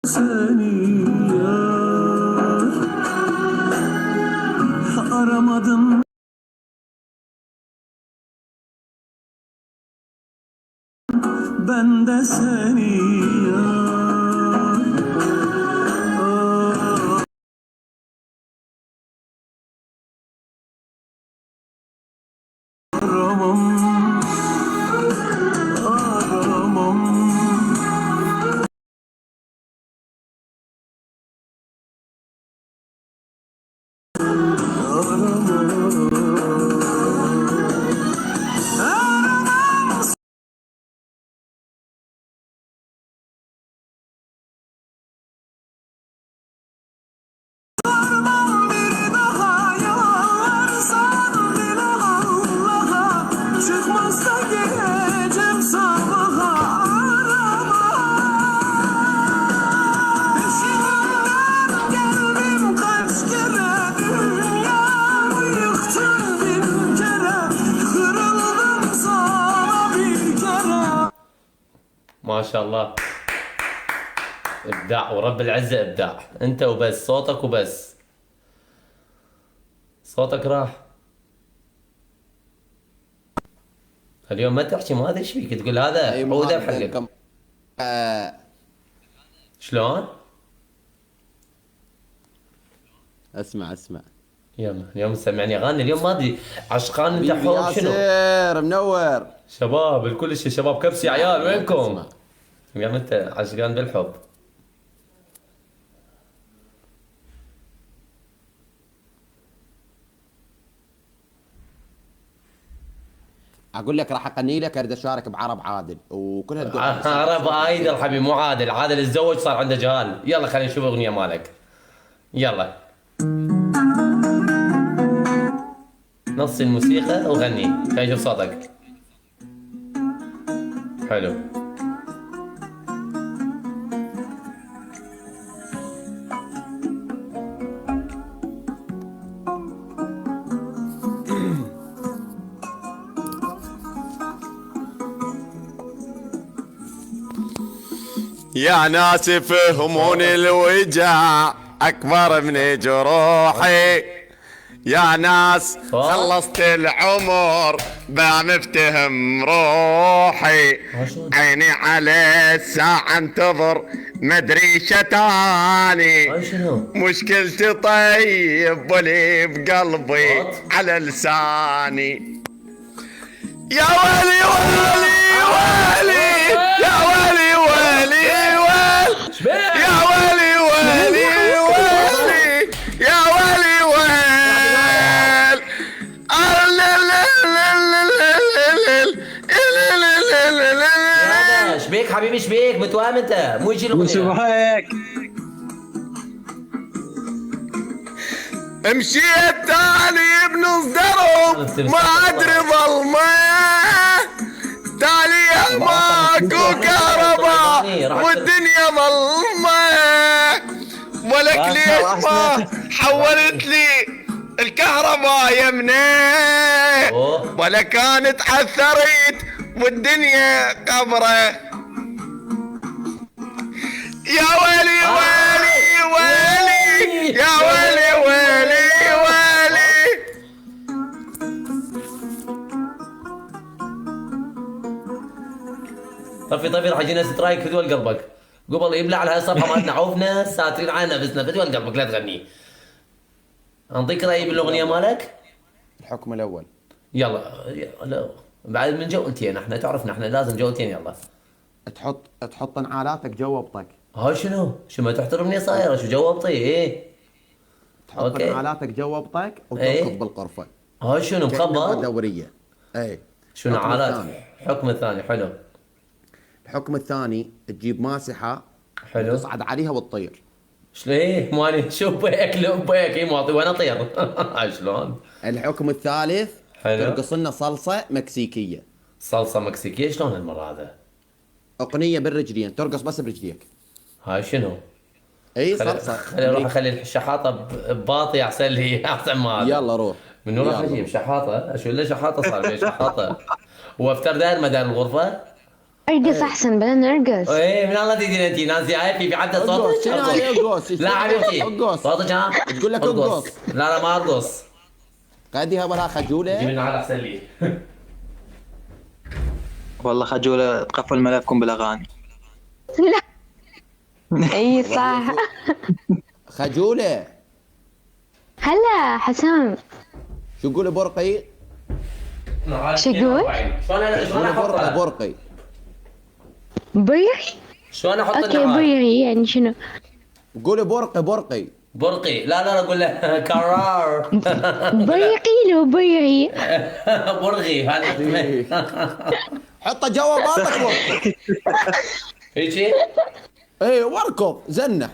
seni ya aramadım ben de seni ya aramam aramam bir daha yalvarsan bile Allah'a çıkmazsa geleceğim sabaha arama peşinden geldim kaç kere dünyamı yıktın bin kere kırıldım sana bir kere. ما شاء الله. ابداع ورب العزة ابداع. انت وبس، صوتك وبس. صوتك راح اليوم، ما تحكي، ما ادري ايش فيك تقول هذا حوده بحقك. شلون؟ اسمع يلا اليوم سمعني اغاني، اليوم ما ادري عشقان انت حب شنو؟ ياسر منور. شباب الكل شيء، شباب كبس يا عيال وينكم؟ اسمع. اليوم انت عشقان بالحب. اقول لك راح اغني لك، اريد اشارك بعرب عادل وكلها تقول عرب ايدل حبيبي، مو عادل، عادل اتزوج صار عنده جهال. يلا خلينا نشوف اغنيه مالك. يلا نص الموسيقى وغني، خلينا نشوف صوتك. حلو. يا ناس فهمون الوجع اكبر من جروحي، يا ناس خلصت العمر بمفتهم روحي، عيني على الساعة انتظر مدري شتاني، مشكلتي طيب ولي بقلبي على لساني. يا ولي ولي ولي يا ولي ولي ولي يا ولي ولي ولي يا ولي ولي. ايش بيك حبيبي، ايش بيك متوهم انت؟ مو يجي الاغنيه. هيك مشيت تالي بنص درب ما ادري ظلمه، تالي ماكو كهرباء والدنيا ظلمه، ولك ليش ما حولت لي الكهرباء يمنه، ولا كانت عثرت والدنيا قبره. يا ولي ولي ولي يا ولي ولي ولي. طفي راح يجينا سترايك في دول قلبك، قبل يبلع على هالصفحه مالتنا عوفنا ساترين على نفسنا في دول قلبك لا تغني. انطيك رايي بالاغنيه مالك؟ الحكم الاول. يلا بعد من جولتين، احنا تعرفنا احنا لازم جولتين. يلا تحط انعالاتك جوا بطك. هاي شنو ما تحترمني صايره؟ شو جوابطي ايه؟ تحط أوكي. انعالاتك جوا بطك إيه. وتركض بالغرفه. هاي شنو مخبط؟ دوريه. اي شنو الحكم عالات؟ الثاني. الحكم الثاني حلو. الحكم الثاني تجيب ماسحه حلو. تصعد عليها وتطير. شلون ايه ماني شو بيك لو بيك ايه معطي وانا اطير. شلون؟ الحكم الثالث حلو. ترقص لنا صلصه مكسيكيه. صلصه مكسيكيه شلون هالمره هذا؟ اغنيه بالرجلين، ترقص بس برجليك. هاي شنو؟ اي صلصه. خلي اروح اخلي الشحاطه بباطي احسن لي احسن ما هذا. يلا روح. من وين راح اجيب شحاطه؟ اشو الا شحاطه صار لي شحاطه. وافتر داير مدار الغرفه؟ ارقص احسن، بدنا نرقص. ايه من الله تدين انت نازي هاي في عدة صوتك ارقص، شنو هاي ارقص؟ لا حبيبتي ارقص. صوتك ها تقول لك ارقص. لا لا ما ارقص. قاعدي ولا جيب خجوله. لنا على احسن لي. والله خجولة تقفل ملفكم بالاغاني. لا. اي صح. خجوله. هلا حسام. شو يقول برقي؟ شو يقول؟ شلون يقول برقي احطها؟ برقي. برغي. شلون احط اوكي النعال؟ برغي يعني شنو؟ قولي برقي برقي. برقي لا لا اقول له كرار. برغي لو برغي. برغي هذا حط جواباتك برقي. هيجي اي واركض زنح.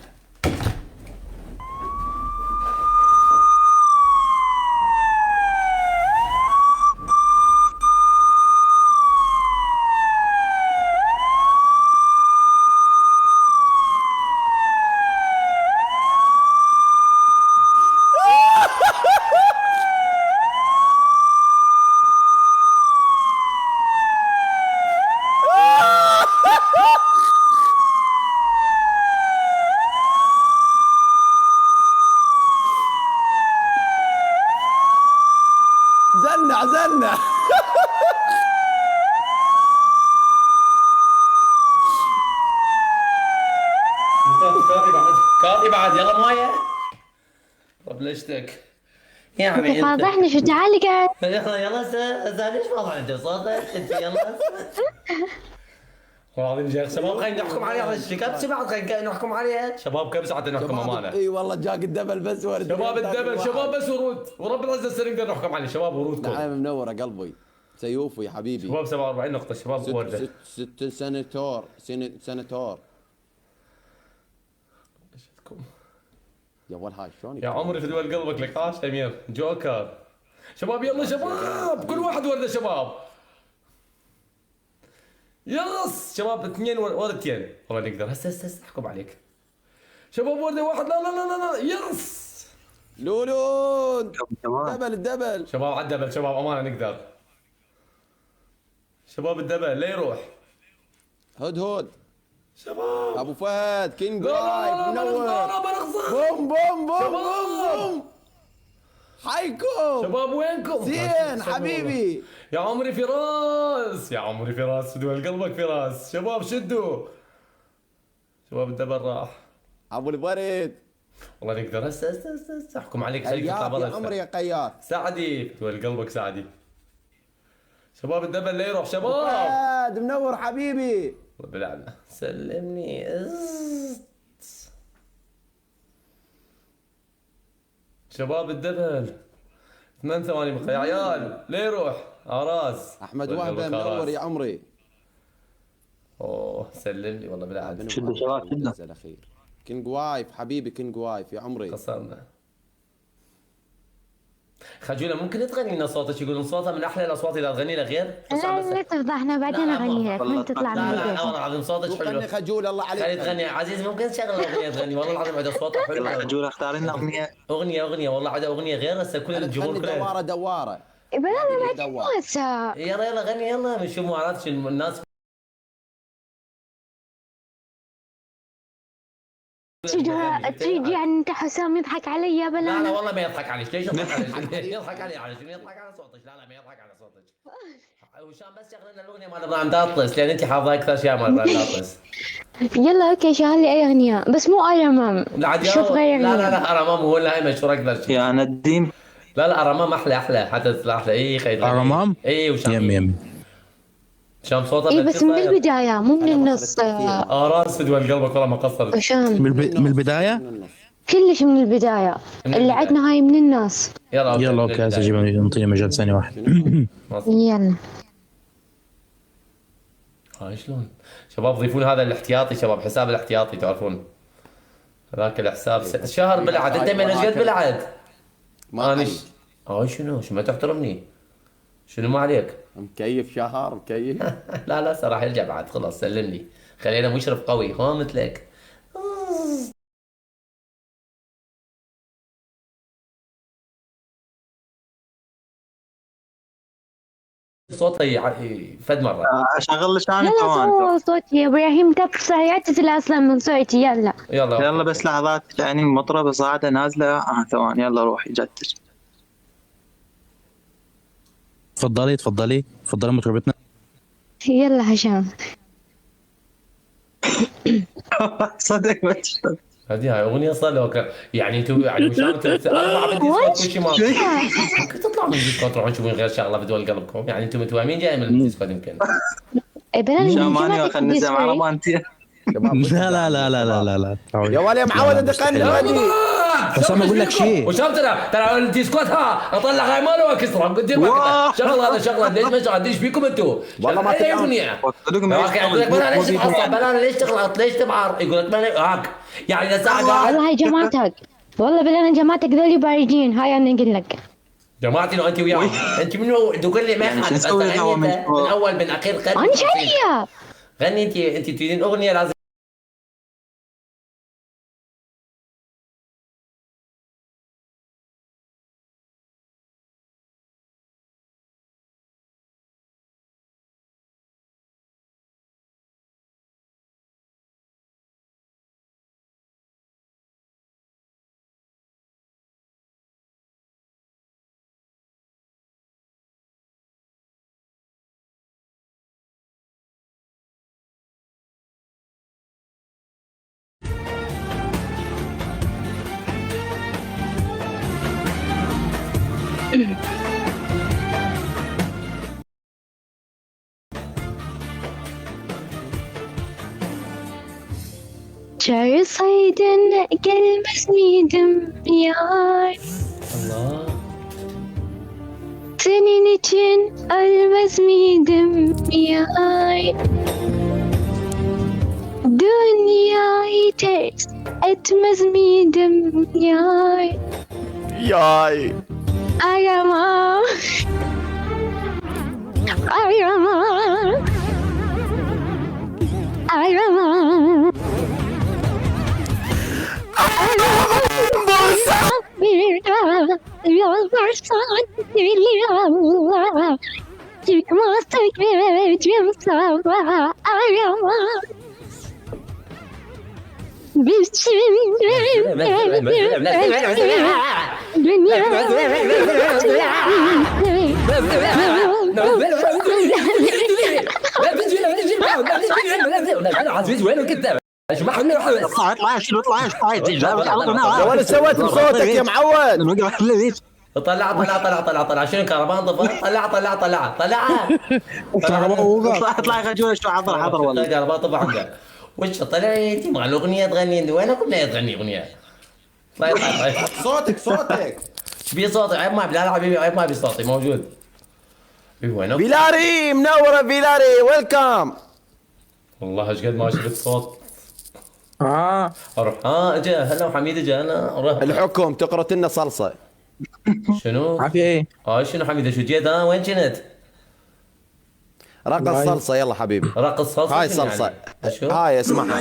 زنح زنح. كاظي بعد يلا مويه. طب ليشتك يعني انت فاضحني شو، تعالي قاعد. يلا يلا ليش فاضح انت صوتك انت يلا. والله العظيم يا شباب خلينا نحكم عليها على الشيكات شباب خلينا نحكم عليها شباب كم ساعة نحكم امانه. اي والله جاك الدبل بس ورد. شباب الدبل شباب بس ورود ورب العزة السر نقدر نحكم عليه شباب ورودكم. نعم منورة قلبي. سيوفي يا حبيبي. شباب 47 نقطة شباب ورده. ست سنتور سنتور. يا ول هاي شلون يا عمري في دول قلبك لك عاش امير جوكر. شباب يلا شباب كل واحد ورده شباب. يس شباب اثنين وردتين والله نقدر هسه احكم عليك. شباب ورده واحد لا لا لا لا يس. لولون. تمام. دبل الدبل. شباب على الدبل شباب امانه نقدر. شباب الدبل لا يروح. هدهد. شباب ابو فهد كينج لا لا لايف لا لا منور. لا بنخسر. بوم بوم بوم شباب. بوم بوم. حيكم. شباب وينكم؟ زين حبيبي. يا عمري فراس يا عمري فراس في دول قلبك فراس شباب شدوا. شباب الدبل راح. ابو البرد. والله نقدر هسه احكم عليك خليك تطلع قياط برا يا عمري يا قياط. سعدي في دول قلبك سعدي. شباب الدبل لا يروح شباب. فهد منور حبيبي. بالعلى سلمني شباب الدبل 8 ثواني بقى يا عيال لا يروح اراس احمد وهبه منور يا عمري. اوه سلمني والله بالعلى شدوا شباب شدوا. الاخير. كينج وايف حبيبي كينج وايف يا عمري. خسرنا. خجولة ممكن تغني لنا صوتك يقولون صوتها من احلى الاصوات اذا تغني له غير لا تفضحنا بعدين لا، اغني لك من تطلع من لا لا البيت. والله العظيم صوتك حلو. غني خجول الله عليك. خلي تغني عزيز ممكن تشغل اغنيه تغني والله العظيم عندها صوتها يلا حلو. خجولة اختار لنا اغنية. اغنيه والله عندها اغنيه غير هسه كل الجمهور تغني كله. دواره دواره. بلا بعدين مو هسه. يلا غني يلا بنشوف مو عرفت الناس. تريد يعني انت حسام يضحك علي بلا لا أنا؟ والله ما يضحك عليك ليش يضحك عليك؟ يضحك علي على شنو يضحك على صوتك لا ما يضحك على صوتك. وشان بس شغل لنا الاغنيه مال ابراهيم داطس لان انت حافظه اكثر شيء مال ابراهيم داطس. يلا اوكي شغل لي اي اغنية بس مو ارمام. لا عاد شوف غير لا ارمام هو اللي هاي مشهور اكثر شيء. يا نديم. لا ارمام احلى حتى تطلع احلى اي خير. ارمام؟ اي وشام يم شام صوتها اي بس من بالكفاية. البداية مو من النص. راس فدوى قلبك والله ما قصرت. عشان من البدايه. كلش من البداية. من اللي البداية. عندنا هاي من الناس. يلا اوكي هسه جيب انطيني مجال ثانيه واحد. يلا هاي شلون؟ شباب ضيفون هذا الاحتياطي شباب حساب الاحتياطي تعرفون. هذاك الحساب شهر بلعد انت من ايش قد بلعد؟ ما انا أدري. هاي شنو ما تحترمني؟ شنو ما عليك؟ مكيف شهر مكيف. لا راح يرجع بعد خلاص سلمني خلينا مشرف قوي هو مثلك. صوتها فد مرة. اشغل لك انا يلا كمان. سووا صوتي يا ابراهيم، تفصح يعتزل اصلا من صوتي. يلا يلا يلا بس لحظات، يعني مطربة صاعدة نازلة. ثواني يلا روحي جتش. تفضلي تفضلي تفضلي مطربتنا. يلا هشام. صدق ما تشتغل. هذه هاي اغنية صار له يعني انتوا يعني مش عم 4 بالديسكو كل شيء ما ممكن تطلعوا من الديسكو تروحوا تشوفون غير شغلة في دول قلبكم، يعني انتم متوهمين جاي من الديسكو يمكن. بلا شاماني خلينا نزم على مانتي. لا لا لا لا لا لا لا يا ولي معود انت قلب غني. بس انا اقول لك شيء. وشام ترى الديسكوات ها اطلع هاي ماله واكسرها قدام وقتها شغله هذا شغله ليش ما شغله ليش فيكم انتم؟ والله ما هي تدعون. اغنيه يقول لك بلا ليش تتعصب بلا ليش تغلط ليش تبعر يقول لك بلا هاك يعني لساعه قاعد والله هاي جماعتك، والله بلا انا جماعتك ذولي باردين. هاي انا اقول لك جماعتي لو انت وياهم انت منو تقول لي ما يعني يخالف شو نسوي بس الهوا غني من انت فوق؟ من اول من اخير انا جايه. غني انت تريدين اغنيه لازم Çağrı saydın gelmez miydim yar? الله Senin için ölmez miydim yar? Dünyayı ters etmez miydim yar? Yay. Arama, arama, arama. Bir daha yalvarsan Allah, çıkmaz tekmecim sabah arama. يا ولد سويت بصوتك يا معود. طلع شنو كهرباء انطفى طلع اطلع خجول شو حضر والله. كهرباء طفى عنده وش طلع انت مع الاغنيه تغني انت وينكم لا تغني اغنيه طيب صوتك صوتك. بي صوتي عيب ما بلال حبيبي عيب ما بي صوتي موجود وينك بيلاري منورة بيلاري ويلكم. والله ايش قد ما شفت صوت اروح اجا هلا وحميد اجا انا اروح الحكم تقرط لنا صلصة. شنو؟ عافية ايه؟ شنو حميد شو جيت وين كنت؟ رقص صلصة يلا حبيبي. رقص صلصه هاي شنو صلصة. يعني؟ شو؟ هاي اسمعها.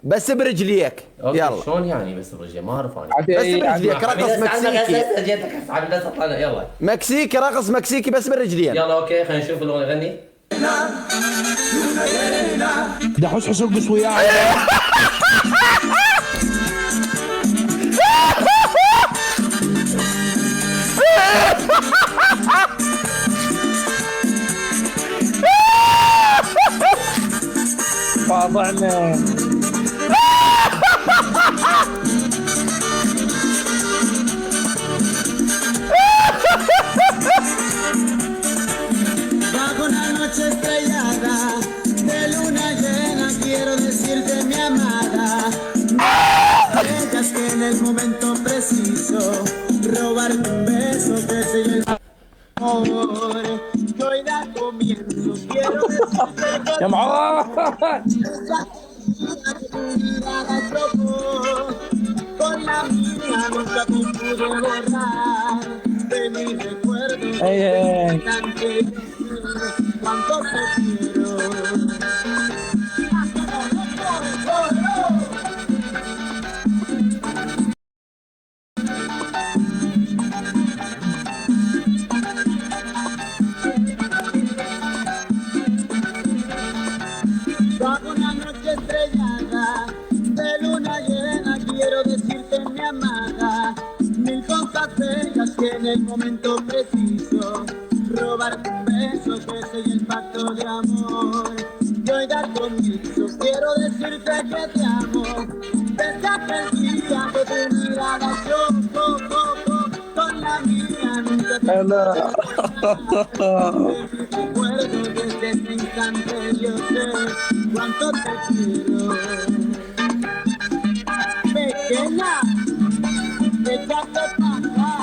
بس برجليك أوكي، يلا. شلون يعني بس الرجال ما اعرف انا بس برجليك رقص مكسيكي. جيتك يلا مكسيكي رقص مكسيكي بس بالرجلين. يلا اوكي خلينا نشوف الاغنيه غني ده حس ارقص وياي. واضعنا Bajo una noche estrellada de luna llena quiero decirte mi amada. Dejas que en el momento preciso robarte un beso que se llena de amor. Que hoy da comienzo quiero decirte يا معاه. tu mirada chocó con la mía nunca te pude borrar de mi recuerdo. ايه Cuánto te quiero. Bajo una noche estrellada de luna llena quiero decirte mi amada mil cosas bellas que en el momento preciso robarte un beso que soy el pacto de amor y hoy dar conmigo quiero decirte que te amo desde aquel día que tu mirada chocó con la mía nunca te recuerdo desde ese instante yo sé cuánto te quiero pequeña échate para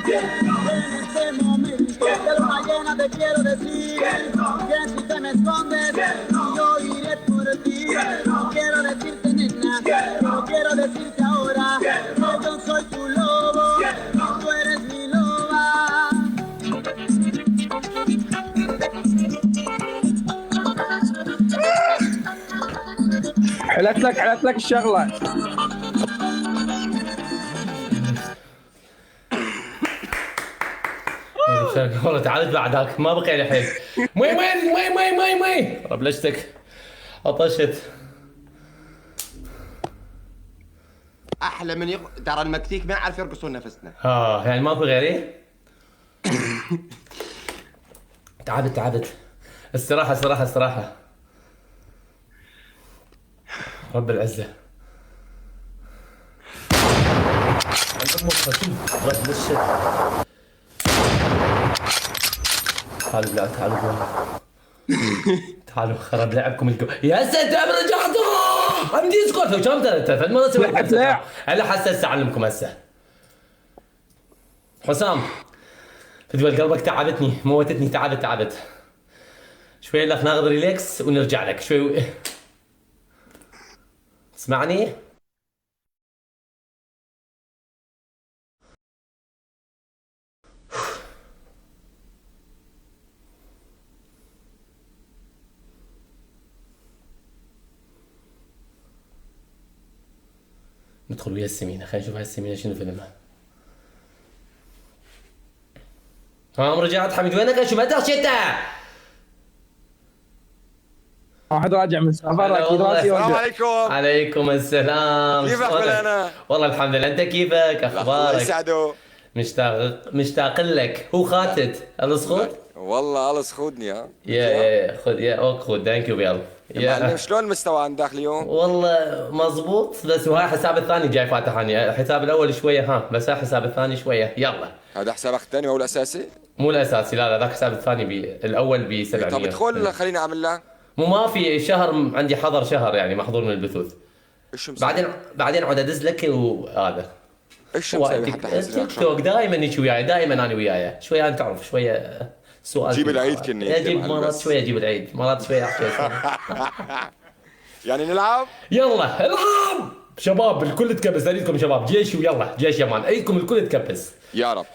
en este momento de luna llena te quiero decir que si te me escondes yo iré por ti quiero decirte nena no quiero decirte ahora que yo soy tu lobo tú eres mi loba حلت لك الشغله. والله تعالت بعدك ما بقي لي حيل. مي ربلشتك عطشت. احلى من ترى المكسيك ما يعرف يرقصون نفسنا. يعني ما في غيري؟ تعبت. استراحة. رب العزة. ربلشت. تعالوا خرب لعبكم يا ساتر رجعتوا عندي اسكت لو كم ثلاث مرات سويت هلا هسه اعلمكم هسه حسام فدوى قلبك تعبتني موتتني تعبت شوي لك ناخذ ريلاكس ونرجع لك شوي تسمعني ندخل ويا السمينة خلينا نشوف هاي السمينة شنو فيلمها. رجعت حميد وينك شو متى شتا؟ واحد راجع من سفر اكيد راسي السلام وجع. عليكم. عليكم السلام. كيفك فلانا؟ والله الحمد لله انت كيفك؟ الله اخبارك؟ يسعده. مشتاق لك هو خاتت الصخود؟ والله الله سخودني ها. يا خذ يا اوك خذ ثانك يو يلا. معلم شلون المستوى عندك اليوم؟ والله مزبوط بس وهاي الحساب الثاني جاي فاتح عني الحساب الاول شويه بس هاي الحساب الثاني شويه يلا. هذا حسابك الثاني او الاساسي؟ مو الاساسي لا ذاك الحساب الثاني الاول ب 700. طب ادخل خليني اعمل لك. مو ما في شهر عندي حظر شهر يعني محظور من البثوث. ايش مسوي؟ بعدين عاد ادز لك وهذا. ايش مسوي حتى تيك توك دائما هيك وياي دائما انا وياي شويه انت تعرف شويه سؤال جيب العيد كني اجيب مرات شويه اجيب العيد مرات شويه احكي يعني نلعب؟ يلا العب شباب الكل تكبس اريدكم شباب جيشي ويلا جيش يمان اريدكم الكل تكبس يا رب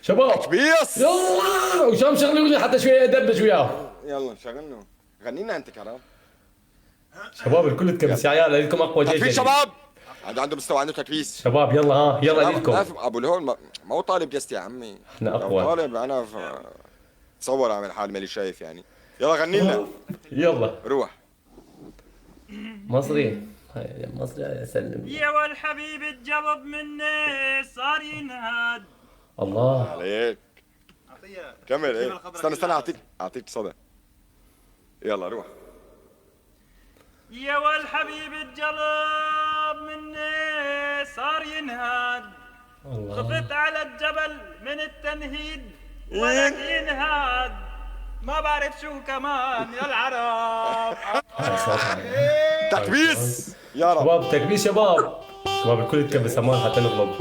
شباب بيس يلا وشام شغلوني حتى شويه ادبش وياه يلا شغلنا غنينا انت كرام شباب الكل تكبس يا عيال اريدكم اقوى جيش تكفيس شباب عنده مستوى عنده تكفيس شباب يلا يلا اريدكم ابو الهول ما هو طالب جست يا عمي احنا اقوى طالب انا تصور اعمل حال مالي شايف يعني يلا غني لنا يلا روح مصري يا سلم يا والحبيب الجبب مني صار ينهاد الله عليك كمل ايه استنى اعطيك صدى يلا روح يا والحبيب الجلب مني صار ينهاد خفت على الجبل من التنهيد ولك ينهاد ما بعرف شو كمان يا العرب تكبيس يا رب شباب تكبيس شباب الكل يتكبس امان حتى نغلب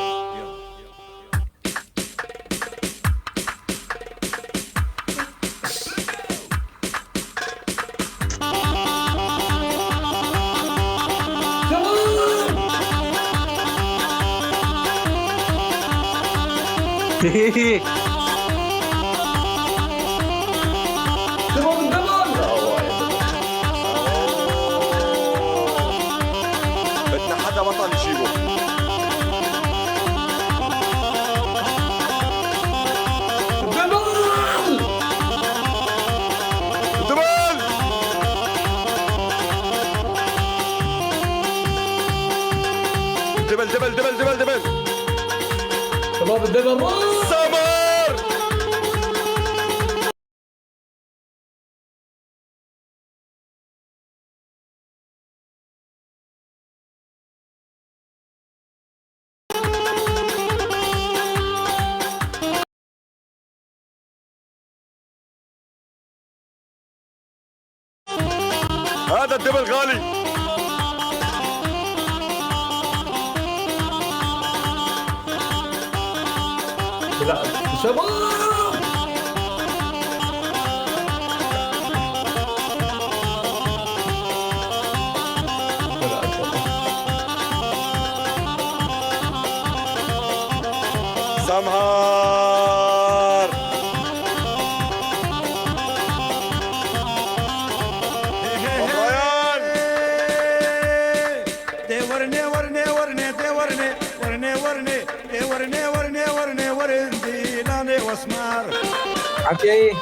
بدنا حدا بطل يجيبه دبل شباب الدبل سمر هذا الدبل غالي. لا شباب سمهار ريان ورني ورني ورني ورني ورني ورني ورني ورني ورني ورني لاني واسمار عافية.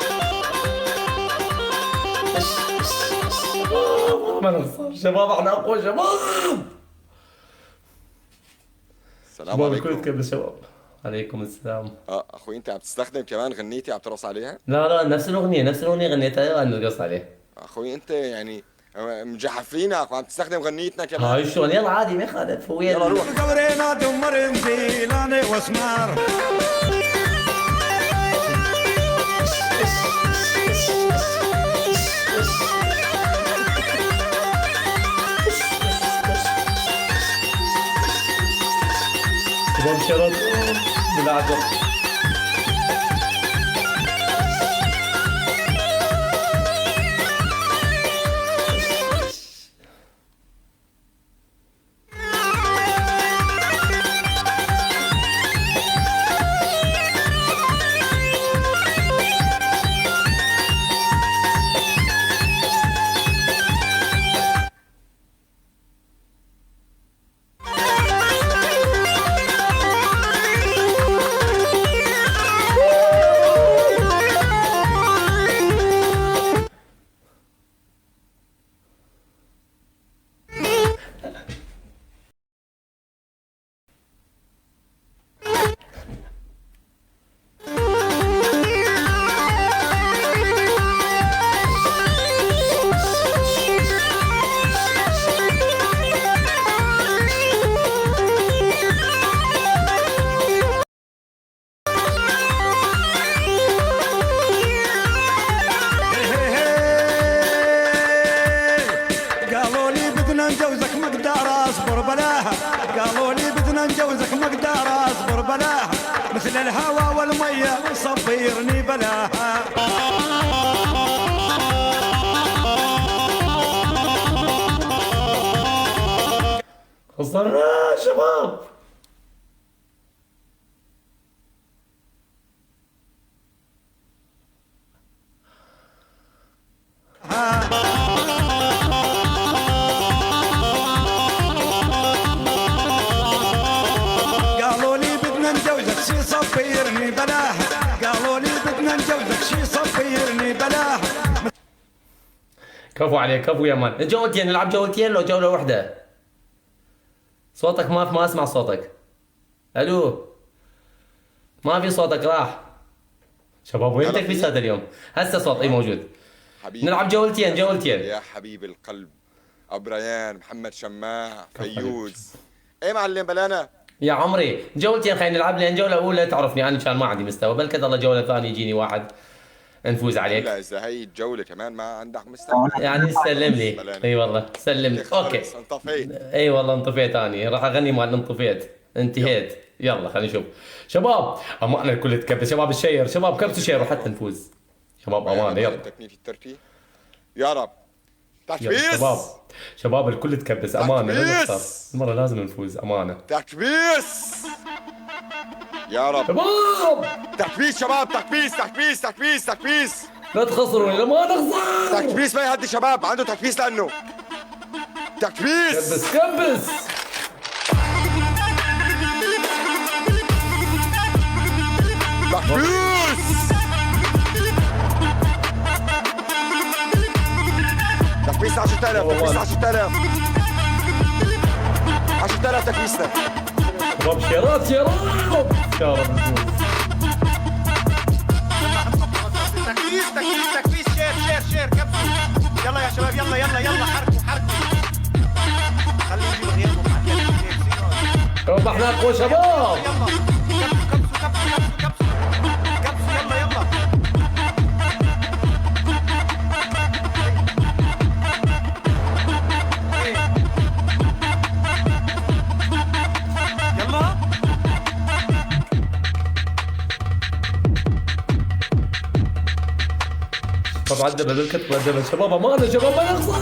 ما نخسر شباب، احنا اقوى شباب. السلام شباب الكل عليكم. تكبر شباب. عليكم السلام. اخوي انت عم تستخدم كمان غنيتي عم ترقص عليها؟ لا نفس الاغنيه غنيتها انا نرقص عليه. اخوي انت يعني مجحفينك وعم تستخدم غنيتنا كمان. هاي الشغل يلا عادي ما يخالف. هو يلا روح. قبرينا دمر لاني واسمار شباب شرط بالعجب. قالوا لي بدنا نجوزك مقدار اصبر بلاها قالوا لي بدنا نجوزك مقدار اصبر بلاها مثل الهوى والمية صبيرني بلاها خسرنا شباب. قالوا لي بدنا نجوزك شي صبيرني بلاها قالوا لي بدنا نجوزك شي صبيرني بلاها كفو عليك كفو يا مان. جولتين نلعب جولتين لو جولة واحدة. صوتك ما اسمع صوتك. الو ما في صوتك راح. شباب وين هلا تكفيس في؟ هذا اليوم؟ هسه صوت اي موجود. حبيبي نلعب جولتين يا حبيب القلب ابريان محمد شماع فيوز. ايه معلم بلانا يا عمري جولتين خلينا نلعب لين جولة أولى تعرفني أنا كان ما عندي مستوى بل كذا الله جولة ثانية يجيني واحد نفوز عليك. لا اذا هي الجولة كمان ما عندك مستوى يعني سلم لي. اي والله سلم لي. اوكي انطفيت. اي والله انطفيت اني راح اغني مال انطفيت انتهيت. يلا خلينا نشوف شباب. امانه الكل تكبس شباب الشير شباب كبسوا شير وحتى نفوز شباب امانه. يلا التكنيك التركي يا رب. يلا تكبيس شباب الكل تكبس امانه لا تكبيس. نخسر المره لازم نفوز امانه. تكبيس يا رب. شباب تكبيس شباب تكبيس لا تخسروا لا ما نخسر. تكبيس ما يهدي شباب عنده تكبيس لانه تكبيس. كبس تكبيس 10,000 تكبيس 10,000 10,000 تكبيسنا شباب شيرات شيرات يا رب. تكفيس شير كبسوا. يلا يا شباب يلا حركوا خليهم يجيبوا غيرهم ربحنا اقوى شباب. كبسوا يلا طبعا عندنا بالكتب عندنا شباب امانه شباب ما نخسر.